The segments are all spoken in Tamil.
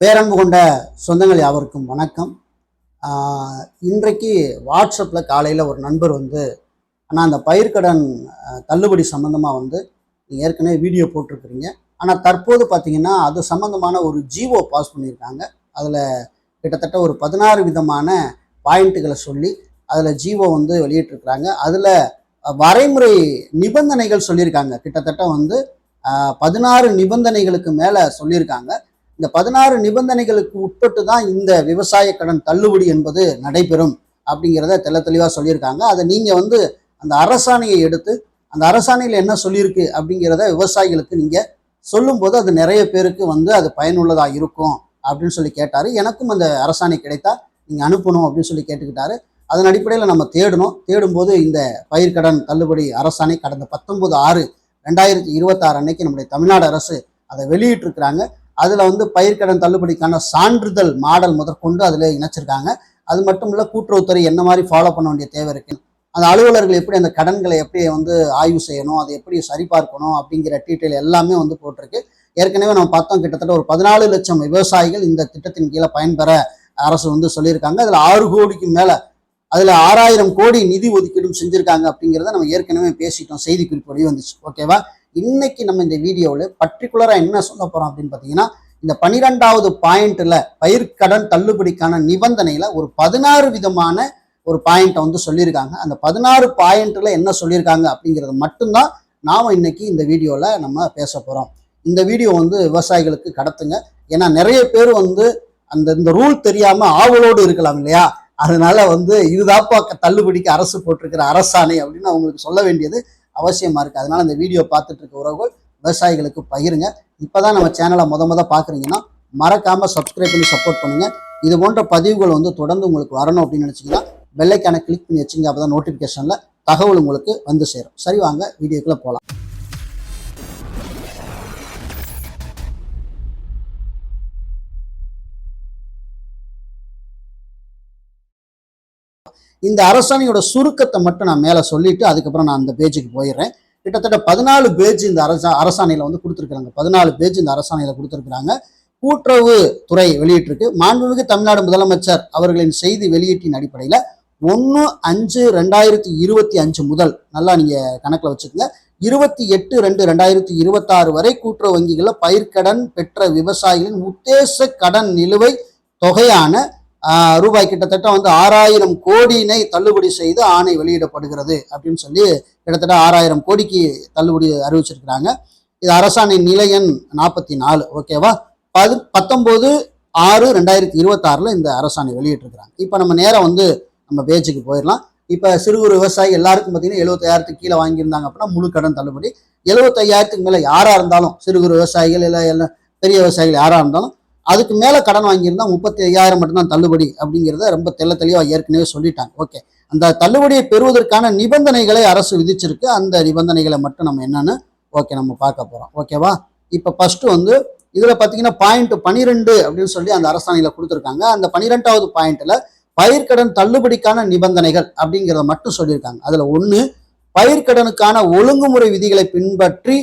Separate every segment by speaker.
Speaker 1: பேரன்பு கொண்ட சொந்தங்கள் யாவருக்கும் வணக்கம். இன்றைக்கு வாட்ஸ்அப்பில் காலையில் ஒரு நண்பர் ஆனால் அந்த பயிர்க்கடன் தள்ளுபடி சம்மந்தமாக நீங்கள் ஏற்கனவே வீடியோ போட்டிருக்கிறீங்க. ஆனால் தற்போது பார்த்தீங்கன்னா அது சம்மந்தமான ஒரு ஜிஓ பாஸ் பண்ணியிருக்காங்க. அதில் கிட்டத்தட்ட ஒரு 16 விதமான பாயிண்ட்டுகளை சொல்லி அதில் ஜிஓ வெளியிட்டிருக்கிறாங்க. அதில் வரைமுறை நிபந்தனைகள் சொல்லியிருக்காங்க. கிட்டத்தட்ட 16 நிபந்தனைகளுக்கு மேலே சொல்லியிருக்காங்க. இந்த 16 நிபந்தனைகளுக்கு உட்பட்டு தான் இந்த விவசாய கடன் தள்ளுபடி என்பது நடைபெறும் அப்படிங்கிறத தெளிவாக சொல்லியிருக்காங்க. அதை நீங்கள் அந்த அரசாணையை எடுத்து அந்த அரசாணையில் என்ன சொல்லியிருக்கு அப்படிங்கிறத விவசாயிகளுக்கு நீங்கள் சொல்லும்போது அது நிறைய பேருக்கு அது பயனுள்ளதாக இருக்கும் அப்படின்னு சொல்லி கேட்டார். எனக்கும் அந்த அரசாணை கிடைத்தா நீங்கள் அனுப்பணும் அப்படின்னு சொல்லி கேட்டுக்கிட்டாரு. அதன் அடிப்படையில் நம்ம தேடும்போது இந்த பயிர்க்கடன் தள்ளுபடி அரசாணை கடந்த 19/6/2026 அன்னைக்கு நம்முடைய தமிழ்நாடு அரசு அதை வெளியிட்டிருக்கிறாங்க. அதில் பயிர்க்கடன் தள்ளுபடிக்கான சான்றிதழ் மாடல் முதற்கொண்டு அதில் இணைச்சிருக்காங்க. அது மட்டும் இல்லை, கூட்டுறவுத்துறை என்ன மாதிரி ஃபாலோ பண்ண வேண்டிய தேவை இருக்கு, அந்த அலுவலர்கள் எப்படி அந்த கடன்களை எப்படி ஆய்வு செய்யணும், அதை எப்படி சரிபார்க்கணும் அப்படிங்கிற டீட்டெயில் எல்லாமே போட்டிருக்கு. ஏற்கனவே நம்ம பார்த்தோம், கிட்டத்தட்ட ஒரு 14 லட்சம் விவசாயிகள் இந்த திட்டத்தின் கீழே பயன்பெற அரசு சொல்லியிருக்காங்க. அதில் 6 கோடிக்கு மேலே அதில் 6000 கோடி நிதி ஒதுக்கீடும் செஞ்சுருக்காங்க அப்படிங்கிறத நம்ம ஏற்கனவே பேசிட்டோம், செய்தி குறிப்பு வந்துச்சு. ஓகேவா? இன்னைக்கு நம்ம இந்த வீடியோவில் பர்டிகுலராக என்ன சொல்ல போகிறோம் அப்படின்னு பார்த்தீங்கன்னா, இந்த 12வது பாயிண்ட்ல பயிர்க்கடன் தள்ளுபடிக்கான நிபந்தனையில் ஒரு 16 விதமான ஒரு பாயிண்ட்டை சொல்லியிருக்காங்க. அந்த 16 பாயிண்ட்ல என்ன சொல்லியிருக்காங்க அப்படிங்கிறது மட்டும்தான் நாம் இன்னைக்கு இந்த வீடியோவில் நம்ம பேச போகிறோம். இந்த வீடியோ விவசாயிகளுக்கு கடத்துங்க. ஏன்னா நிறைய பேர் இந்த ரூல் தெரியாமல் ஆவலோடு இருக்கலாம் இல்லையா? அதனால இதுதாப்பா தள்ளுபடிக்கு அரசு போட்டிருக்கிற அரசாணை அப்படின்னு அவங்களுக்கு சொல்ல வேண்டியது அவசியமா இருக்கு. அதனால இந்த வீடியோ பார்த்துட்டு இருக்க உறவுகள் விவசாயிகளுக்கு பகிருங்க. இப்பதான் நம்ம சேனலை முத பாக்குறீங்கன்னா மறக்காம சப்ஸ்கிரைப் பண்ணி சப்போர்ட் பண்ணுங்க. இது போன்ற பதிவுகள் தொடர்ந்து உங்களுக்கு வரணும் அப்படின்னு நினைச்சீங்கன்னா பெல் ஐகானை கிளிக் பண்ணி வச்சுங்க. அப்பதான் நோட்டிபிகேஷன்ல தகவல் உங்களுக்கு சேரும். சரி, வாங்க வீடியோக்குள்ள போலாம். இந்த அரசாணையோட சுருக்கத்தை மட்டும் நான் மேலே சொல்லிட்டு அதுக்கப்புறம் நான் அந்த பேஜுக்கு போயிடுறேன். கிட்டத்தட்ட 14 பேஜ் இந்த அரசாணையில் கொடுத்துருக்குறாங்க. 14 பேஜ் இந்த அரசாணையில் கொடுத்துருக்குறாங்க. கூட்டுறவு துறை வெளியிட்டிருக்கு. மாண்புமிகு தமிழ்நாடு முதலமைச்சர் அவர்களின் செய்தி வெளியீட்டின் அடிப்படையில் 1/5/2025 முதல், நல்லா நீங்கள் கணக்கில் வச்சுக்கோங்க, 28/2/2026 வரை கூட்டுறவு வங்கிகளில் பயிர்க்கடன் பெற்ற விவசாயிகளின் உத்தேச கடன் நிலுவை தொகையான ரூபாய் கிட்டத்தட்ட 6000 கோடியினை தள்ளுபடி செய்து ஆணை வெளியிடப்படுகிறது அப்படின்னு சொல்லி கிட்டத்தட்ட 6000 கோடிக்கு தள்ளுபடி அறிவிச்சிருக்கிறாங்க. இது அரசாணை நிலை எண் 44. ஓகேவா? 19/6/2026 இந்த அரசாணை வெளியிட்டிருக்கிறாங்க. இப்போ நம்ம நேரம் நம்ம பேஜுக்கு போயிடலாம். இப்போ சிறு குறு விவசாயி எல்லாருக்கும் பார்த்தீங்கன்னா 75,000 கீழே வாங்கியிருந்தாங்க அப்படின்னா முழு கடன் தள்ளுபடி. 75,000 மேலே யாராக இருந்தாலும், சிறு குறு விவசாயிகள் இல்லை பெரிய விவசாயிகள் யாராக இருந்தாலும் அதுக்கு மேலே கடன் வாங்கியிருந்தா 35,000 மட்டும்தான் தள்ளுபடி அப்படிங்கிறத ரொம்ப தெளிவாக ஏற்கனவே சொல்லிட்டாங்க. ஓகே, அந்த தள்ளுபடியை பெறுவதற்கான நிபந்தனைகளை அரசு விதிச்சிருக்கு. அந்த நிபந்தனைகளை மட்டும் நம்ம என்னன்னு நம்ம பார்க்க போகிறோம். ஓகேவா? இப்போ ஃபர்ஸ்ட் இதில் பார்த்தீங்கன்னா பாயிண்ட் 12 அப்படின்னு சொல்லி அந்த அரசாணையில் கொடுத்துருக்காங்க. அந்த 12வது பாயிண்ட்ல பயிர்க்கடன் தள்ளுபடிக்கான நிபந்தனைகள் அப்படிங்கிறத மட்டும் சொல்லியிருக்காங்க. அதில் 1, பயிர்க்கடனுக்கான ஒழுங்குமுறை விதிகளை பின்பற்றி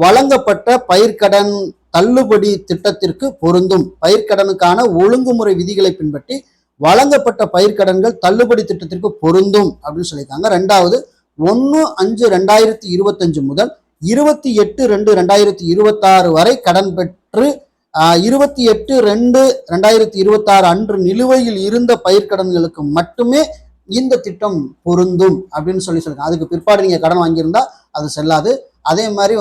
Speaker 1: வழங்கப்பட்ட பயிர்க்கடன் தள்ளுபடி திட்டத்திற்கு பொருந்தும். பயிர்க்கடனுக்கான ஒழுங்குமுறை விதிகளை பின்பற்றி வழங்கப்பட்ட பயிர்க்கடன்கள் தள்ளுபடி திட்டத்திற்கு பொருந்தும் அப்படின்னு சொல்லியிருக்காங்க. 2வது, 1/5/2025 முதல் 28/2/2026 வரை கடன் பெற்று 28/2/2026 அன்று நிலுவையில் இருந்த பயிர்க்கடன்களுக்கு மட்டுமே இந்த திட்டம் பொருந்தும் அப்படின்னு சொல்லியிருக்காங்க. அதுக்கு பிற்பாடு நீங்க கடன் வாங்கியிருந்தா அது செல்லாது. அதே மாதிரி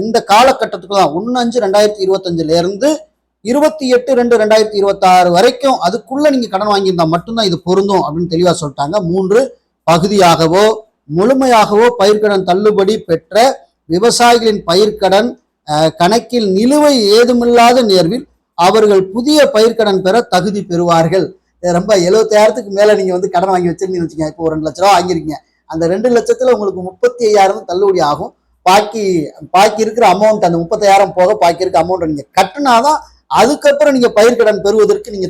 Speaker 1: இந்த காலகட்டத்துக்கு தான் 1/5/2025 இருந்து 28/2/2026 வரைக்கும் அதுக்குள்ள நீங்க கடன் வாங்கியிருந்தா மட்டும்தான் இது பொருந்தும் அப்படின்னு தெளிவா சொல்லிட்டாங்க. 3, பகுதியாகவோ முழுமையாகவோ பயிர்க்கடன் தள்ளுபடி பெற்ற விவசாயிகளின் பயிர்க்கடன் கணக்கில் நிலுவை ஏதுமில்லாத நேர்வில் அவர்கள் புதிய பயிர்க்கடன் பெற தகுதி பெறுவார்கள். ரொம்ப 75,000 மேல நீங்க கடன் வாங்கி வச்சிருந்தீங்கன்னு வச்சுக்கோங்க. இப்போ 2 லட்ச ரூபா வாங்கியிருக்கீங்க. அந்த 2 லட்சத்துல உங்களுக்கு 35,000 தள்ளுபடி ஆகும். பாக்கி இருக்கிற அமௌண்ட், அந்த 35,000 போக பாக்கி இருக்க அமௌண்ட் நீங்க கட்டினாதான் அதுக்கப்புறம் நீங்க பயிர்க்கடன் பெறுவதற்கு நீங்க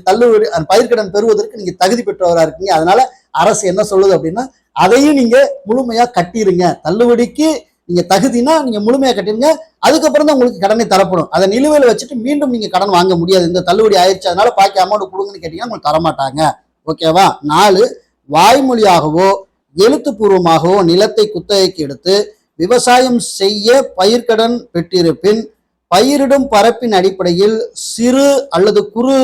Speaker 1: பயிர்க்கடன் பெறுவதற்கு நீங்க தகுதி பெற்றவராக இருக்கீங்க. அதனால அரசு என்ன சொல்லுது அப்படின்னா, அதையும் நீங்க முழுமையா கட்டிருங்க. தள்ளுபடிக்கு நீங்க தகுதினா நீங்க முழுமையா கட்டிருங்க, அதுக்கப்புறம் தான் உங்களுக்கு கடனை தரப்படும். அதை நிலுவையில் வச்சுட்டு மீண்டும் நீங்க கடன் வாங்க முடியாது. இந்த தள்ளுபடி ஆயிடுச்சு அதனால பாக்கி அமௌண்ட் கொடுங்கன்னு கேட்டீங்கன்னா உங்களுக்கு தரமாட்டாங்க. ஓகேவா? 4, வாய்மொழியாகவோ எழுத்துப்பூர்வமாகவோ நிலத்தை குத்தகைக்கு எடுத்து விவசாயம் செய்ய பயிர்க்கடன் பெற்றிருப்பின் பயிரிடும் பரப்பின் அடிப்படையில் சிறு அல்லது குறு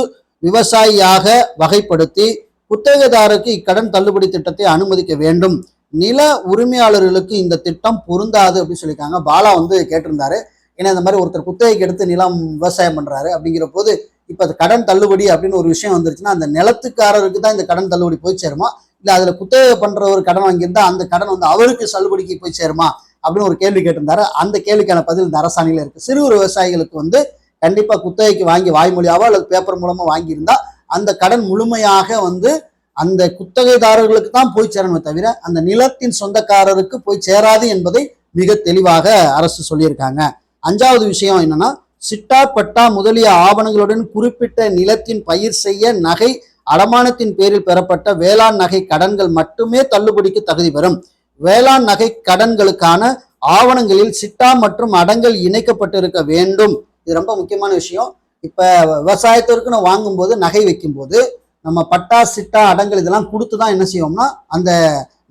Speaker 1: விவசாயியாக வகைப்படுத்தி குத்தகைதாரருக்கு இக்கடன் தள்ளுபடி திட்டத்தை அனுமதிக்க வேண்டும். நில உரிமையாளர்களுக்கு இந்த திட்டம் பொருந்தாது அப்படின்னு சொல்லியிருக்காங்க. பாலா வந்து கேட்டிருந்தாரு. ஏன்னா இந்த மாதிரி ஒருத்தர் குத்தகைக்கு எடுத்து நிலம் விவசாயம் பண்றாரு அப்படிங்கிற போது இப்ப அது கடன் தள்ளுபடி அப்படின்னு ஒரு விஷயம் வந்துருச்சுன்னா அந்த நிலத்துக்காரருக்கு தான் இந்த கடன் தள்ளுபடி போய் சேருமா, இல்ல அதுல குத்தகை பண்ற ஒரு கடன் வாங்கியிருந்தா அந்த கடன் வந்து அவருக்கு தள்ளுபடிக்கு போய் சேருமா அப்படின்னு ஒரு கேள்வி கேட்டிருந்தாரு. அந்த கேள்விக்கான பதில் இந்த அரசாணையில இருக்கு. சிறு விவசாயிகளுக்கு வந்து கண்டிப்பா குத்தகைக்கு வாங்கி வாய்மொழியாவோ அல்லது பேப்பர் மூலமா வாங்கியிருந்தா அந்த கடன் முழுமையாக வந்து அந்த குத்தகைதாரர்களுக்கு தான் போய் சேரணுமே தவிர அந்த நிலத்தின் சொந்தக்காரருக்கு போய் சேராது என்பதை மிக தெளிவாக அரசு சொல்லியிருக்காங்க. 5வது விஷயம் என்னன்னா, சிட்டா பட்டா முதலிய ஆவணங்களுடன் குறிப்பிட்ட நிலத்தின் பயிர் செய்ய நகை அடமானத்தின் பேரில் பெறப்பட்ட வேளாண் நகை கடன்கள் மட்டுமே தள்ளுபடிக்கு தகுதி பெறும். வேளாண் நகை கடன்களுக்கான ஆவணங்களில் சிட்டா மற்றும் அடங்கல் இணைக்கப்பட்டிருக்க வேண்டும். இது ரொம்ப முக்கியமான விஷயம். இப்ப விவசாயத்திற்கு நான் வாங்கும்போது நகை வைக்கும் போது நம்ம பட்டா சிட்டா அடங்கல் இதெல்லாம் கொடுத்துதான் என்ன செய்வோம்னா அந்த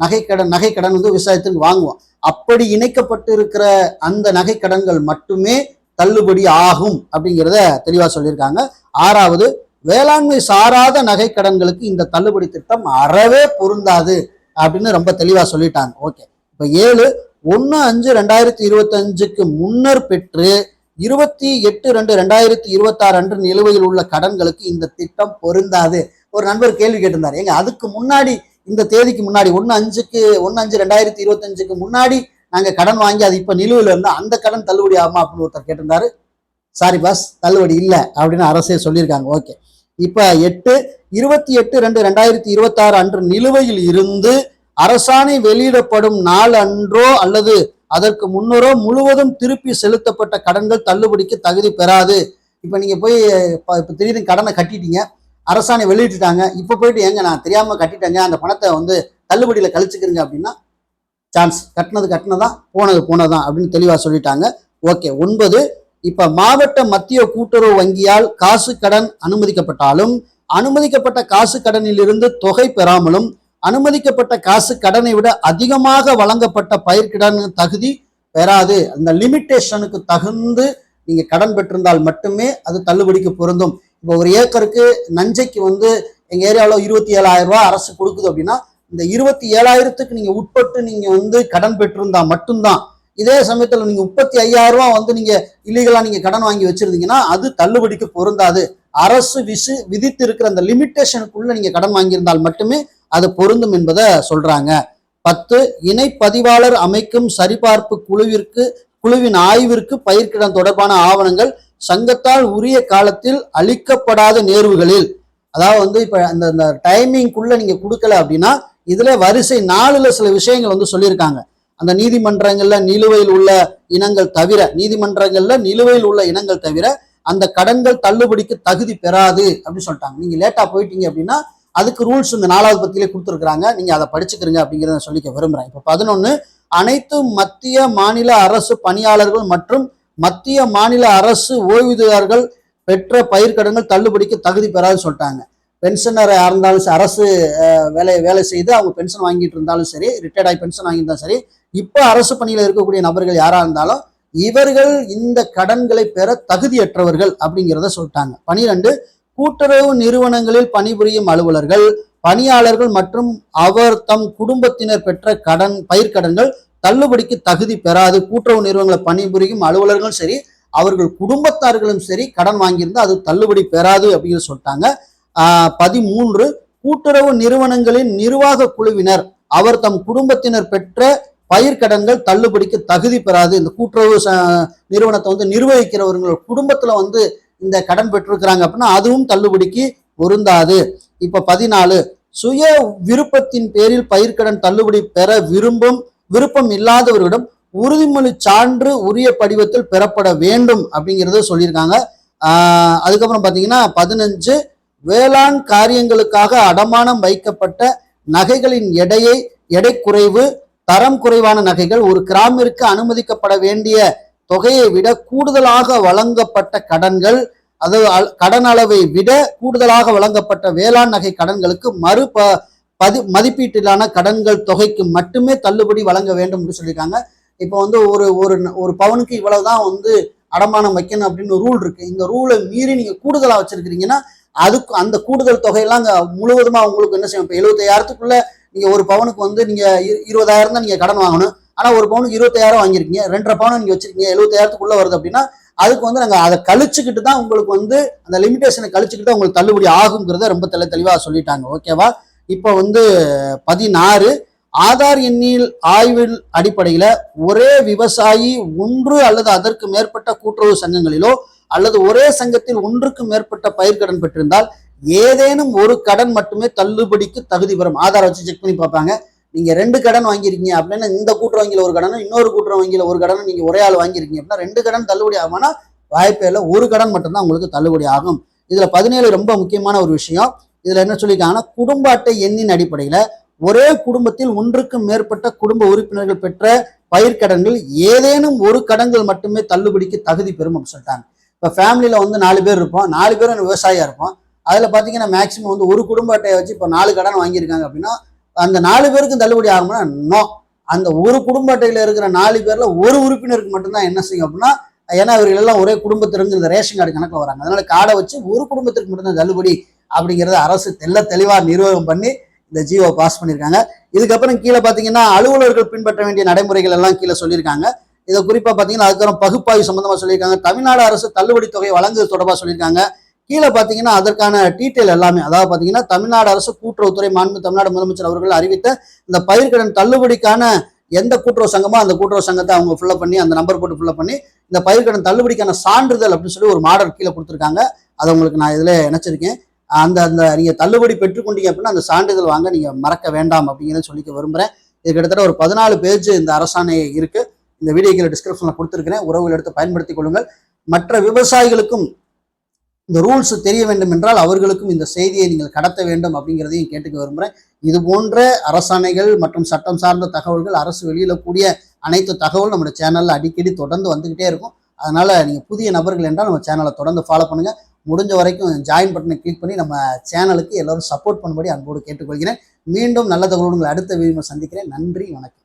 Speaker 1: நகை கடன் வந்து விவசாயத்துக்கு வாங்குவோம். அப்படி இணைக்கப்பட்டு இருக்கிற அந்த நகை கடன்கள் மட்டுமே தள்ளுபடி ஆகும் அப்படிங்கிறத தெளிவா சொல்லியிருக்காங்க. 6வது, வேளாண்மை சாராத நகை கடன்களுக்கு இந்த தள்ளுபடி திட்டம் அறவே பொருந்தாது அப்படின்னு ரொம்ப தெளிவா சொல்லிட்டாங்க. ஓகே, இப்ப 7, 1/5/2025 முன்னர் பெற்று 28/2/2026 அன்று நிலுவையில் உள்ள கடன்களுக்கு இந்த திட்டம் பொருந்தாது. ஒரு நண்பர் கேள்வி கேட்டிருந்தாரு, ஏங்க அதுக்கு முன்னாடி இந்த தேதிக்கு முன்னாடி 1/5/2025 முன்னாடி நாங்க கடன் வாங்கி அது இப்ப நிலுவையில் இருந்தா அந்த கடன் தள்ளுபடி ஆகுமா அப்படின்னு ஒருத்தர் கேட்டிருந்தாரு. சாரி பாஸ், தள்ளுபடி இல்லை அப்படின்னு அரசே சொல்லியிருக்காங்க. ஓகே, இப்ப 8, 28/2/2026 அன்று நிலுவையில் இருந்து அரசாணை வெளியிடப்படும் நாள் அன்றோ அல்லது அதற்கு முன்னரோ முழுவதும் திருப்பி செலுத்தப்பட்ட கடன்கள் தள்ளுபடிக்கு தகுதி பெறாது. இப்ப நீங்க போய் இப்ப திடீர்னு கடனை கட்டிட்டீங்க, அரசாணை வெளியிட்டுட்டாங்க, இப்ப போயிட்டு ஏங்க நான் தெரியாம கட்டிட்டேங்க அந்த பணத்தை வந்து தள்ளுபடியில கழிச்சுக்கிறீங்க அப்படின்னா சான்ஸ், கட்டினதான் போனதுதான் அப்படின்னு தெளிவா சொல்லிட்டாங்க. ஓகே. 9, இப்ப மாவட்ட மத்திய கூட்டுறவு வங்கியால் காசு கடன் அனுமதிக்கப்பட்டாலும் அனுமதிக்கப்பட்ட காசு கடனில் இருந்து தொகை பெறாமலும் அனுமதிக்கப்பட்ட காசு கடனை விட அதிகமாக வழங்கப்பட்ட பயிர்க்கடன் தகுதி பெறாது. அந்த லிமிட்டேஷனுக்கு தகுந்து நீங்க கடன் பெற்றிருந்தால் மட்டுமே அது தள்ளுபடிக்கு பொருந்தும். இப்போ ஒரு ஏக்கருக்கு நஞ்சைக்கு வந்து எங்க ஏரியாவில் 27,000 ரூபாய் அரசு கொடுக்குது அப்படின்னா இந்த 27,000க்கு நீங்க உட்பட்டு நீங்க வந்து கடன் பெற்றிருந்தா மட்டும்தான். இதே சமயத்துல நீங்க 35,000 ரூபாய் வந்து நீங்க இல்லீகலா நீங்க கடன் வாங்கி வச்சிருந்தீங்கன்னா அது தள்ளுபடிக்கு பொருந்தாது. அரசு விதித்து இருக்கிற அந்த லிமிட்டேஷனுக்குள்ள நீங்க கடன் வாங்கியிருந்தால் மட்டுமே அது பொருந்தும் என்பதை சொல்றாங்க. 10, இணை பதிவாளர் அமைக்கும் சரிபார்ப்பு குழுவின் ஆய்விற்கு பயிர்க்கடன் தொடர்பான ஆவணங்கள் சங்கத்தால் உரிய காலத்தில் அளிக்கப்படாத நேர்வுகளில், அதாவது வந்து இப்ப அந்த டைமிங்குள்ள நீங்க கொடுக்கல அப்படின்னா இதுல வரிசை 4ல சில விஷயங்கள் வந்து சொல்லியிருக்காங்க. அந்த நீதிமன்றங்கள்ல நிலுவையில் உள்ள இனங்கள் தவிர அந்த கடன்கள் தள்ளுபடிக்கு தகுதி பெறாது அப்படின்னு சொல்லிட்டாங்க. நீங்க லேட்டா போயிட்டீங்க அப்படின்னா அதுக்கு ரூல்ஸ் இந்த 4வது பத்தியிலே கொடுத்துருக்காங்க, நீங்க அதை படிச்சுக்கிறீங்க அப்படிங்கிறத சொல்லிக்க விரும்புறேன். இப்ப 11, அனைத்து மத்திய மாநில அரசு பணியாளர்கள் மற்றும் மத்திய மாநில அரசு ஓய்வூதியர்கள் பெற்ற பயிர்க்கடன்கள் தள்ளுபடிக்கு தகுதி பெறாது சொல்லிட்டாங்க. பென்ஷனராக இருந்தாலும் அரசு வேலை செய்து அவங்க பென்ஷன் வாங்கிட்டு இருந்தாலும் சரி, ரிட்டையர்ட் ஆகி பென்ஷன் வாங்கியிருந்தாலும் சரி, இப்போ அரசு பணியில் இருக்கக்கூடிய நபர்கள் யாரா இருந்தாலும் இவர்கள் இந்த கடன்களை பெற தகுதியற்றவர்கள் அப்படிங்கிறத சொல்லிட்டாங்க. 12, கூட்டுறவு நிறுவனங்களில் பணிபுரியும் அலுவலர்கள், பணியாளர்கள் மற்றும் அவர் தம் குடும்பத்தினர் பெற்ற பயிர்க்கடன்கள் தள்ளுபடிக்கு தகுதி பெறாது. கூட்டுறவு நிறுவனங்களில் பணிபுரியும் அலுவலர்களும் சரி, அவர்கள் குடும்பத்தார்களும் சரி கடன் வாங்கியிருந்தா அது தள்ளுபடி பெறாது அப்படின்னு சொல்லிட்டாங்க. 13, கூட்டுறவு நிறுவனங்களின் நிர்வாக குழுவினர் அவர் தம் குடும்பத்தினர் பெற்ற பயிர்க்கடன்கள் தள்ளுபடிக்கு தகுதி பெறாது. இந்த கூட்டுறவு நிறுவனத்தை வந்து நிர்வகிக்கிறவர்கள் குடும்பத்துல வந்து இந்த கடன் பெற்றிருக்கிறாங்க அப்படின்னா அதுவும் தள்ளுபடிக்கு பொருந்தாது. இப்ப 14, சுய விருப்பத்தின் பேரில் பயிர்க்கடன் தள்ளுபடி பெற விருப்பம் இல்லாதவர்களிடம் உறுதிமொழி சான்று உரிய படிவத்தில் பெறப்பட வேண்டும் அப்படிங்கிறத சொல்லியிருக்காங்க. அதுக்கப்புறம் பாத்தீங்கன்னா 15, வேளாண் காரியங்களுக்காக அடமானம் வைக்கப்பட்ட நகைகளின் எடை குறைவு தரம் குறைவான நகைகள் ஒரு கிராமிற்கு அனுமதிக்கப்பட வேண்டிய தொகையை விட கூடுதலாக வழங்கப்பட்ட கடன்கள், அதாவது கடன் அளவை விட கூடுதலாக வழங்கப்பட்ட வேளாண் நகை கடன்களுக்கு மதிப்பீட்டிலான கடன்கள் தொகைக்கு மட்டுமே தள்ளுபடி வழங்க வேண்டும் என்று சொல்லியிருக்காங்க. இப்போ வந்து ஒரு ஒரு ஒரு பவுனுக்கு இவ்வளவுதான் வந்து அடமானம் வைக்கணும் அப்படின்னு ரூல் இருக்கு. இந்த ரூலை மீறி நீங்க கூடுதலா வச்சிருக்கிறீங்கன்னா அதுக்கு அந்த கூடுதல் தொகையெல்லாம் அங்க முழுவதுமா உங்களுக்கு என்ன செய்யும்? இப்போ 75,000க்குள்ள நீங்க ஒரு பவுனுக்கு வந்து நீங்க 20,000 தான் நீங்க கடன் வாங்கணும். ஆனா ஒரு பவுனுக்கு 25,000 வாங்கியிருக்கீங்க, 2.5 பவுன் நீங்க வச்சிருக்கீங்க, 70,000க்குள்ள வருது அப்படின்னா அதுக்கு வந்து நாங்க அதை கழிச்சுக்கிட்டு தான் உங்களுக்கு வந்து அந்த லிமிடேஷனை கழிச்சுக்கிட்டு உங்களுக்கு தள்ளுபடி ஆகுங்கிறத ரொம்ப தெளிவா சொல்லிட்டாங்க. ஓகேவா? இப்போ வந்து 16 ஆதார் எண்ணில் ஆய்வில் அடிப்படையில ஒரே விவசாயி ஒன்று அல்லது அதற்கு மேற்பட்ட கூட்டுறவு சங்கங்களிலோ அல்லது ஒரே சங்கத்தில் ஒன்றுக்கு மேற்பட்ட பயிர்க்கடன் பெற்றிருந்தால் ஏதேனும் ஒரு கடன் மட்டுமே தள்ளுபடிக்கு தகுதி பெறும். ஆதார் வச்சு செக் பண்ணி பார்ப்பாங்க. நீங்க 2 கடன் வாங்கியிருக்கீங்க அப்படின்னா இந்த கூட்டுறவு வங்கியில ஒரு கடனும் இன்னொரு கூட்டுறவு வங்கியில ஒரு கடனும் நீங்க ஒரே ஆள் வாங்கியிருக்கீங்க அப்படின்னா 2 கடன் தள்ளுபடி ஆகும்னா வாய்ப்பே இல்லை, ஒரு கடன் மட்டும்தான் உங்களுக்கு தள்ளுபடி ஆகும். இதுல 17 ரொம்ப முக்கியமான ஒரு விஷயம். இதுல என்ன சொல்லியிருக்காங்கன்னா குடும்ப அட்டை எண்ணின் அடிப்படையில ஒரே குடும்பத்தில் ஒன்றுக்கும் மேற்பட்ட குடும்ப உறுப்பினர்கள் பெற்ற பயிர்க்கடன்கள் ஏதேனும் ஒரு கடன்கள் மட்டுமே தள்ளுபடிக்கு தகுதி பெறும் அப்படின்னு சொல்லிட்டாங்க. இப்போ ஃபேமிலியில வந்து 4 பேர் இருப்போம், 4 பேரும் விவசாயியா இருப்போம். அதுல பாத்தீங்கன்னா மேக்சிமம் வந்து ஒரு குடும்ப அட்டையை வச்சு இப்போ 4 கடன் வாங்கியிருக்காங்க அப்படின்னா அந்த 4 பேருக்கும் தள்ளுபடி ஆகும்னா நோ. அந்த ஒரு குடும்ப அட்டையில இருக்கிற 4 பேர்ல ஒரு உறுப்பினருக்கு மட்டும்தான் என்ன செய்யும் அப்படின்னா, ஏன்னா இவர்கள் எல்லாம் ஒரே குடும்பத்திலிருந்து இந்த ரேஷன் கார்டு கணக்கில் வராங்க, அதனால கார்டை வச்சு ஒரு குடும்பத்திற்கு மட்டும்தான் தள்ளுபடி அப்படிங்கிறத அரசு தெளிவா நிர்வாகம் பண்ணி இந்த ஜியோ பாஸ் பண்ணியிருக்காங்க. இதுக்கப்புறம் கீழே பார்த்தீங்கன்னா அலுவலர்கள் பின்பற்ற வேண்டிய நடைமுறைகள் எல்லாம் கீழே சொல்லியிருக்காங்க. இதை குறிப்பா பார்த்தீங்கன்னா அதுக்கப்புறம் பகுப்பாய்வு சம்பந்தமா சொல்லியிருக்காங்க. தமிழ்நாடு அரசு தள்ளுபடி தொகை வழங்குவது தொடர்பாக சொல்லியிருக்காங்க. கீழே பார்த்தீங்கன்னா அதற்கான டீட்டெயில் எல்லாமே, அதாவது பார்த்தீங்கன்னா தமிழ்நாடு அரசு கூட்டுறவுத்துறை மாண்பு தமிழ்நாடு முதலமைச்சர் அவர்கள் அறிவித்த இந்த பயிர்க்கடன் தள்ளுபடிக்கான எந்த கூட்டுறவு சங்கமோ அந்த கூட்டுறவு சங்கத்தை அவங்க ஃபில்லப் பண்ணி அந்த நம்பர் போட்டு ஃபில்லப் பண்ணி இந்த பயிர்க்கடன் தள்ளுபடிக்கான சான்றிதழ் அப்படின்னு சொல்லி ஒரு மாடல் கீழே கொடுத்துருக்காங்க. அதை உங்களுக்கு நான் இதில் இணைச்சிருக்கேன். அந்த நீங்க தள்ளுபடி பெற்றுக்கொண்டீங்க அப்படின்னா அந்த சான்றிதழ் வாங்க நீங்க மறக்க வேண்டாம் அப்படிங்கிறத சொல்லிக்க விரும்புறேன். இது கிட்டத்தட்ட ஒரு 14 பேஜ் இந்த அரசாணை இருக்கு. இந்த வீடியோ கீழே டிஸ்கிரிப்ஷன்ல கொடுத்துருக்கிறேன், உறவுகள் எடுத்து பயன்படுத்திக் கொள்ளுங்கள். மற்ற விவசாயிகளுக்கும் இந்த ரூல்ஸ் தெரிய வேண்டும் என்றால் அவர்களுக்கும் இந்த செய்தியை நீங்கள் கடத்த வேண்டும் அப்படிங்கிறதையும் கேட்டுக்க விரும்புகிறேன். இது போன்ற அரசாணைகள் மற்றும் சட்டம் சார்ந்த தகவல்கள், அரசு வெளியிடக்கூடிய அனைத்து தகவல் நம்முடைய சேனல்ல அடிக்கடி தொடர்ந்து வந்துகிட்டே இருக்கும். அதனால நீங்க புதிய நபர்கள் என்றால் நம்ம சேனலை தொடர்ந்து ஃபாலோ பண்ணுங்க. முடிஞ்ச வரைக்கும் ஜாயின் பட்டனை கிளிக் பண்ணி நம்ம சேனலுக்கு எல்லாரும் சப்போர்ட் பண்ணும்படி அன்போடு கேட்டுக்கொள்கிறேன். மீண்டும் நல்ல தகவல் உங்களை அடுத்த வீடியோவில் சந்திக்கிறேன். நன்றி, வணக்கம்.